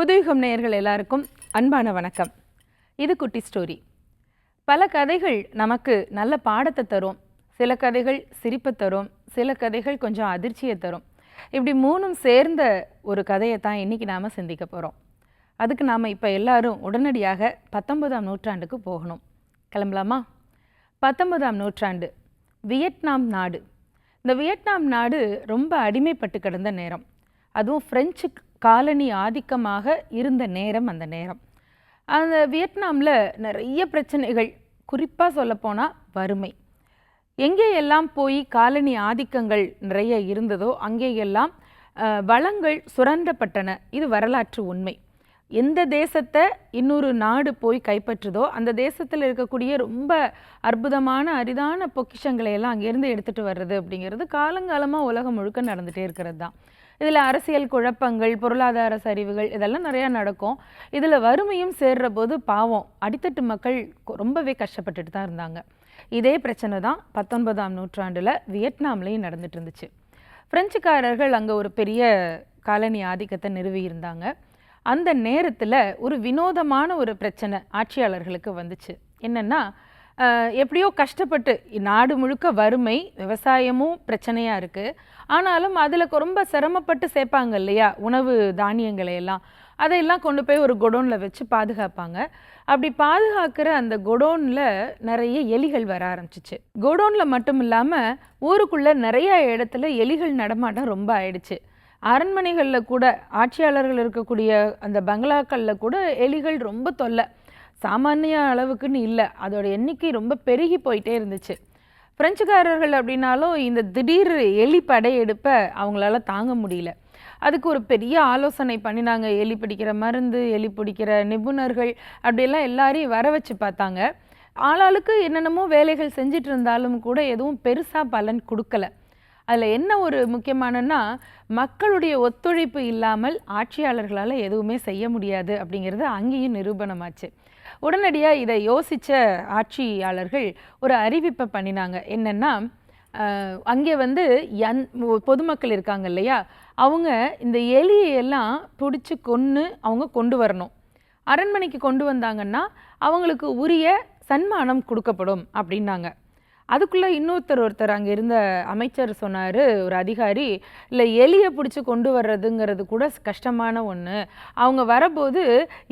புதுயுகம் நேயர்கள் எல்லாருக்கும் அன்பான வணக்கம். இது குட்டி ஸ்டோரி. பல கதைகள் நமக்கு நல்ல பாடத்தை தரும், சில கதைகள் சிரிப்பை தரும், சில கதைகள் கொஞ்சம் அதிர்ச்சியை தரும். இப்படி மூணும் சேர்ந்த ஒரு கதையை தான் இன்றைக்கி நாம் சிந்திக்க போகிறோம். அதுக்கு நாம் இப்போ எல்லாரும் உடனடியாக 19ஆம் நூற்றாண்டுக்கு போகணும். கிளம்பலாமா? 19ஆம் நூற்றாண்டு, வியட்நாம் நாடு. இந்த வியட்நாம் நாடு ரொம்ப அடிமைப்பட்டு கிடந்த நேரம், அதுவும் பிரெஞ்சு காலனி ஆதிக்கமாக இருந்த நேரம். அந்த வியட்நாமில் நிறைய பிரச்சனைகள், குறிப்பாக சொல்லப்போனால் வறுமை. எங்கேயெல்லாம் போய் காலனி ஆதிக்கங்கள் நிறைய இருந்ததோ அங்கேயெல்லாம் வளங்கள் சுரண்டப்பட்டன. இது வரலாற்று உண்மை. எந்த தேசத்தை இன்னொரு நாடு போய் கைப்பற்றுதோ அந்த தேசத்தில் இருக்கக்கூடிய ரொம்ப அற்புதமான அரிதான பொக்கிஷங்களை எல்லாம் அங்கேருந்து எடுத்துகிட்டு வர்றது அப்படிங்கிறது காலங்காலமாக உலகம் முழுக்க நடந்துகிட்டே இருக்கிறது தான். இதில் அரசியல் குழப்பங்கள், பொருளாதார சரிவுகள் இதெல்லாம் நிறையா நடக்கும். இதில் வறுமையும் சேர்ற போது பாவம் அடித்தட்டு மக்கள் ரொம்பவே கஷ்டப்பட்டுட்டு தான் இருந்தாங்க. இதே பிரச்சனை தான் 19ஆம் நூற்றாண்டில் வியட்நாம்லேயும் நடந்துட்டு இருந்துச்சு. பிரெஞ்சுக்காரர்கள் அங்கே ஒரு பெரிய காலனி ஆதிக்கத்தை நிறுவி இருந்தாங்க. அந்த நேரத்தில் ஒரு வினோதமான ஒரு பிரச்சனை ஆட்சியாளர்களுக்கு வந்துச்சு. என்னென்னா, எப்படியோ கஷ்டப்பட்டு நாடு முழுக்க வறுமை, விவசாயமும் பிரச்சனையாக இருக்குது. ஆனாலும் அதில் ரொம்ப சிரமப்பட்டு சேர்ப்பாங்க இல்லையா உணவு தானியங்களை எல்லாம், அதையெல்லாம் கொண்டு போய் ஒரு குடோனில் வச்சு பாதுகாப்பாங்க. அப்படி பாதுகாக்கிற அந்த குடோனில் நிறைய எலிகள் வர ஆரம்பிச்சிச்சு. குடோனில் மட்டும் இல்லாமல் ஊருக்குள்ளே நிறைய இடத்துல எலிகள் நடமாட்டம் ரொம்ப ஆயிடுச்சு. அரண்மனைகளில் கூட, ஆட்சியாளர்கள் இருக்கக்கூடிய அந்த பங்களாக்களில் கூட எலிகள் ரொம்ப தொல்லை. சாமானிய அளவுக்குன்னு இல்லை, அதோட எண்ணிக்கை ரொம்ப பெருகி போயிட்டே இருந்துச்சு. பிரெஞ்சுக்காரர்கள் அப்படின்னாலும் இந்த திடீர் எலி படையெடுப்பை அவங்களால தாங்க முடியல. அதுக்கு ஒரு பெரிய ஆலோசனை பண்ணினாங்க. எலி பிடிக்கிற மருந்து, எலி பிடிக்கிற நிபுணர்கள், அப்படியெல்லாம் எல்லாரையும் வர வச்சு பார்த்தாங்க. ஆளாளுக்கு என்னென்னமோ வேலைகள் செஞ்சிட்டு இருந்தாலும் கூட எதுவும் பெருசாக பலன் கொடுக்கல. அதில் என்ன ஒரு முக்கியமானன்னா, மக்களுடைய ஒத்துழைப்பு இல்லாமல் ஆட்சியாளர்களால் எதுவுமே செய்ய முடியாது அப்படிங்கிறது அங்கேயும் நிரூபணமாச்சு. உடனடியாக இதை யோசித்த ஆட்சியாளர்கள் ஒரு அறிவிப்பை பண்ணினாங்க. என்னென்னா, அங்கே பொதுமக்கள் இருக்காங்க இல்லையா, அவங்க இந்த எலியெல்லாம் பிடிச்சி அவங்க கொண்டு வரணும். அரண்மனைக்கு கொண்டு வந்தாங்கன்னா அவங்களுக்கு உரிய சன்மானம் கொடுக்கப்படும் அப்படின்னாங்க. அதுக்குள்ளே ஒருத்தர் அங்கே இருந்த அமைச்சர் சொன்னார், ஒரு அதிகாரி, இல்லை எலியை பிடிச்சி கொண்டு வர்றதுங்கிறது கூட கஷ்டமான ஒன்று. அவங்க வரபோது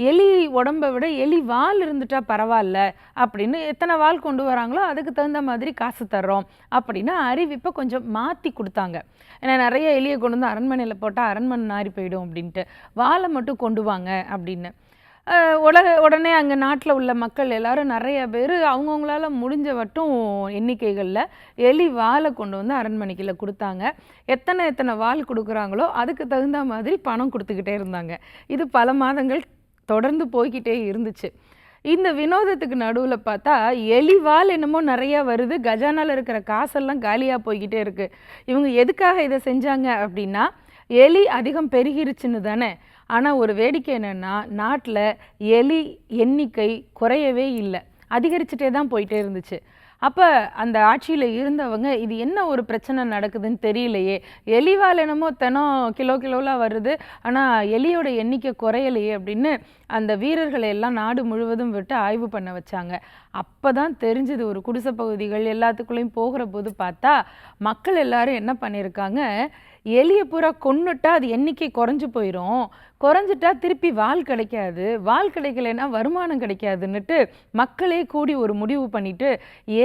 எலி உடம்பை விட எலி வால் இருந்துட்டா பரவாயில்ல அப்படின்னு, எத்தனை வால் கொண்டு வராங்களோ அதுக்கு தகுந்த மாதிரி காசு தர்றோம் அப்படின்னு அறிவிப்பை கொஞ்சம் மாற்றி கொடுத்தாங்க. ஏன்னா நிறைய எலியை கொண்டு வந்து அரண்மனையில் போட்டால் அரண்மனை நாரி போயிடும் அப்படின்ட்டு, வாலை மட்டும் கொண்டு வாங்க அப்படின்னு. உடனே அங்கே நாட்டில் உள்ள மக்கள் எல்லாரும் நிறைய பேர் அவங்கவுங்களால முடிஞ்ச மட்டும் எண்ணிக்கைகளில் எலி வாலை கொண்டு வந்து அரண்மனைக்குள்ள கொடுத்தாங்க. எத்தனை வால் கொடுக்குறாங்களோ அதுக்கு தகுந்த மாதிரி பணம் கொடுத்துக்கிட்டே இருந்தாங்க. இது பல மாதங்கள் தொடர்ந்து போய்கிட்டே இருந்துச்சு. இந்த வினோதத்துக்கு நடுவில் பார்த்தா எலி வால் என்னமோ நிறையா வருது, கஜானாவில் இருக்கிற காசெல்லாம் காலியாக போய்கிட்டே இருக்குது. இவங்க எதுக்காக இதை செஞ்சாங்க அப்படின்னா, எலி அதிகம் பெருகிருச்சுன்னு தானே. ஆனால் ஒரு வேடிக்கை என்னென்னா, நாட்டில் எலி எண்ணிக்கை குறையவே இல்லை, அதிகரிச்சுட்டே தான் போயிட்டே இருந்துச்சு. அப்போ அந்த ஆட்சியில் இருந்தவங்க, இது என்ன ஒரு பிரச்சனை நடக்குதுன்னு தெரியலையே, எலிவால் என்னமோ கிலோலாம் வருது, ஆனால் எலியோட எண்ணிக்கை குறையலையே அப்படின்னு அந்த வீரர்களை எல்லாம் நாடு முழுவதும் விட்டு ஆய்வு பண்ண வச்சாங்க. அப்போ தான் தெரிஞ்சுது, ஒரு குடிசை பகுதிகள் எல்லாத்துக்குள்ளேயும் போகிற போது பார்த்தா மக்கள் எல்லாரும் என்ன பண்ணியிருக்காங்க, எலியை பூரா கொன்னுட்டா அது எண்ணிக்கை குறைஞ்சு போயிடும், குறைஞ்சிட்டா திருப்பி வால் கிடைக்காது, வால் கிடைக்கலைன்னா வருமானம் கிடைக்காதுன்னுட்டு மக்களே கூடி ஒரு முடிவு பண்ணிட்டு,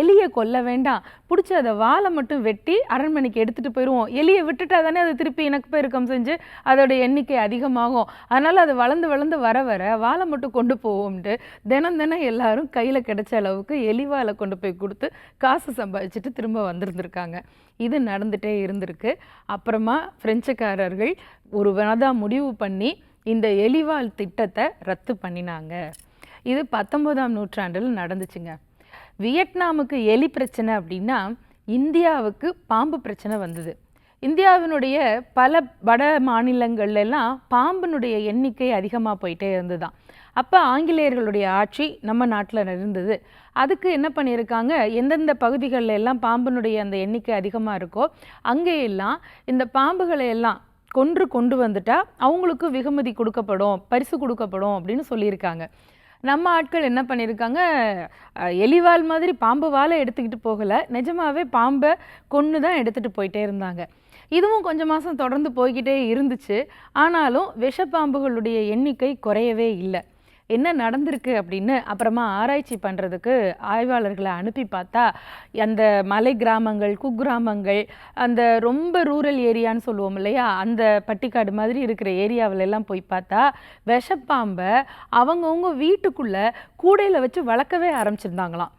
எலியை கொல்ல வேண்டாம், பிடிச்சி அதை வாலை மட்டும் வெட்டி அரண்மனைக்கு எடுத்துகிட்டு போயிடுவோம், எலியை விட்டுட்டா தானே அது திருப்பி இனப்பெருக்கம் செஞ்சு அதோட எண்ணிக்கை அதிகமாகும், அதனால் அது வளர்ந்து வர வாலை மட்டும் கொண்டு போவோம்ட்டு தினம் எல்லாரும் கையில் கிடைச்ச அளவுக்கு எலி வாலை கொண்டு போய் கொடுத்து காசு சம்பாதிச்சுட்டு திரும்ப வந்திருந்துருக்காங்க. இது நடந்துகிட்டே இருந்திருக்கு. அப்புறமா பிரெஞ்சுக்காரர்கள் ஒரு முடிவு பண்ணி இந்த எலிவால் திட்டத்தை ரத்து பண்ணினாங்க. இது 19ஆம் நூற்றாண்டில் நடந்துச்சுங்க. வியட்நாமுக்கு எலி பிரச்சனை அப்படின்னா, இந்தியாவுக்கு பாம்பு பிரச்சனை வந்தது. இந்தியாவினுடைய பல வட மாநிலங்கள்லாம் பாம்பினுடைய எண்ணிக்கை அதிகமாக போயிட்டே இருந்துதான். அப்போ ஆங்கிலேயர்களுடைய ஆட்சி நம்ம நாட்டில் இருந்தது. அதுக்கு என்ன பண்ணியிருக்காங்க, எந்தெந்த பகுதிகளில் எல்லாம் பாம்பினுடைய அந்த எண்ணிக்கை அதிகமாக இருக்கோ அங்கேயெல்லாம் இந்த பாம்புகளை எல்லாம் கொண்டு வந்துட்டா அவங்களுக்கு வெகுமதி கொடுக்கப்படும், பரிசு கொடுக்கப்படும் அப்படின்னு சொல்லியிருக்காங்க. நம்ம ஆட்கள் என்ன பண்ணியிருக்காங்க, எலிவால் மாதிரி பாம்பு வாலை எடுத்துக்கிட்டு போகலை, நிஜமாவே பாம்பை கொன்று தான் எடுத்துகிட்டு போயிட்டே இருந்தாங்க. இதுவும் கொஞ்சம் மாதம் தொடர்ந்து போய்கிட்டே இருந்துச்சு. ஆனாலும் விஷப்பாம்புகளுடைய எண்ணிக்கை குறையவே இல்லை. என்ன நடந்திருக்கு அப்படின்னு அப்புறமா ஆராய்ச்சி பண்ணுறதுக்கு ஆய்வாளர்களை அனுப்பி பார்த்தா, அந்த மலை கிராமங்கள், குக்கிராமங்கள், அந்த ரொம்ப ரூரல் ஏரியான்னு சொல்லுவோம் இல்லையா, அந்த பட்டிக்காடு மாதிரி இருக்கிற ஏரியாவிலெல்லாம் போய் பார்த்தா விஷப்பாம்பை அவங்கவுங்க வீட்டுக்குள்ளே கூடையில் வச்சு வளர்க்கவே ஆரம்பிச்சிருந்தாங்களாம்.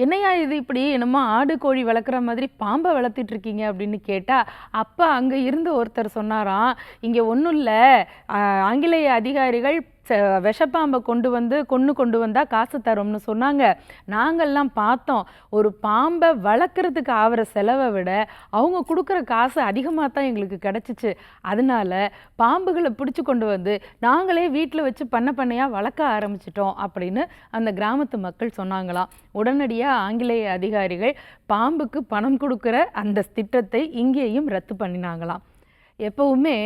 என்னையா இது இப்படி என்னமோ ஆடு கோழி வளர்க்குற மாதிரி பாம்பை வளர்த்திட்டு இருக்கீங்க அப்படின்னு கேட்டால், அப்போ அங்கே இருந்த ஒருத்தர் சொன்னாராம், இங்கே ஒன்றும் இல்லை, ஆங்கிலேய அதிகாரிகள் விஷப்பாம்பை கொண்டு வந்தால் காசு தரோம்னு சொன்னாங்க. நாங்கள்லாம் பார்த்தோம், ஒரு பாம்பை வளர்க்குறதுக்கு ஆகிற செலவை விட அவங்க கொடுக்குற காசு அதிகமாக தான் எங்களுக்கு கிடச்சிச்சு. அதனால பாம்புகளை பிடிச்சி கொண்டு வந்து நாங்களே வீட்டில் வச்சு பண்ணையாக வளர்க்க ஆரம்பிச்சிட்டோம் அப்படின்னு அந்த கிராமத்து மக்கள் சொன்னாங்களாம். உடனடியாக ஆங்கிலேய அதிகாரிகள் பாம்புக்கு பணம் கொடுக்குற அந்த திட்டத்தை இங்கேயும் ரத்து பண்ணினாங்களாம். எப்பவுமே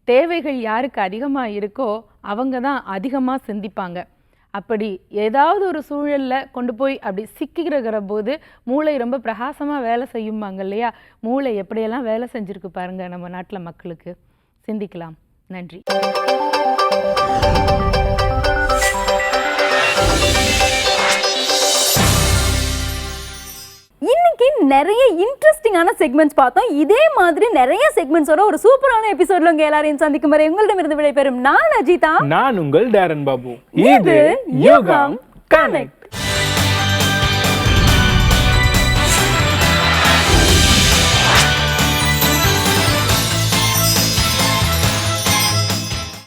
தேவைகள் யாருக்கு அதிகமாக இருக்கோ அவங்க தான் அதிகமாக சிந்திப்பாங்க. அப்படி ஏதாவது ஒரு சூழலில் கொண்டு போய் அப்படி சிக்கிக்கிற போது மூளை ரொம்ப பிரகாசமாக வேலை செய்யுமாங்க இல்லையா, மூளை எப்படியெல்லாம் வேலை செஞ்சுருக்கு பாருங்க நம்ம நாட்டில் மக்களுக்கு. சிந்திக்கலாம். நன்றி. இன்னைக்கு நிறைய இன்ட்ரெஸ்டிங்கான செக்மெண்ட்ஸ் பார்த்தோம். இதே மாதிரி நிறைய செக்மெண்ட்ஸோட ஒரு சூப்பரான எபிசோட்ல உங்க எல்லாரையும் சந்திக்கும் வரை உங்களிடமிருந்து விடைபெறும் நான் அஜிதா. நான் உங்கள் டேரன் பாபு. இது யோகம் கனெக்ட்.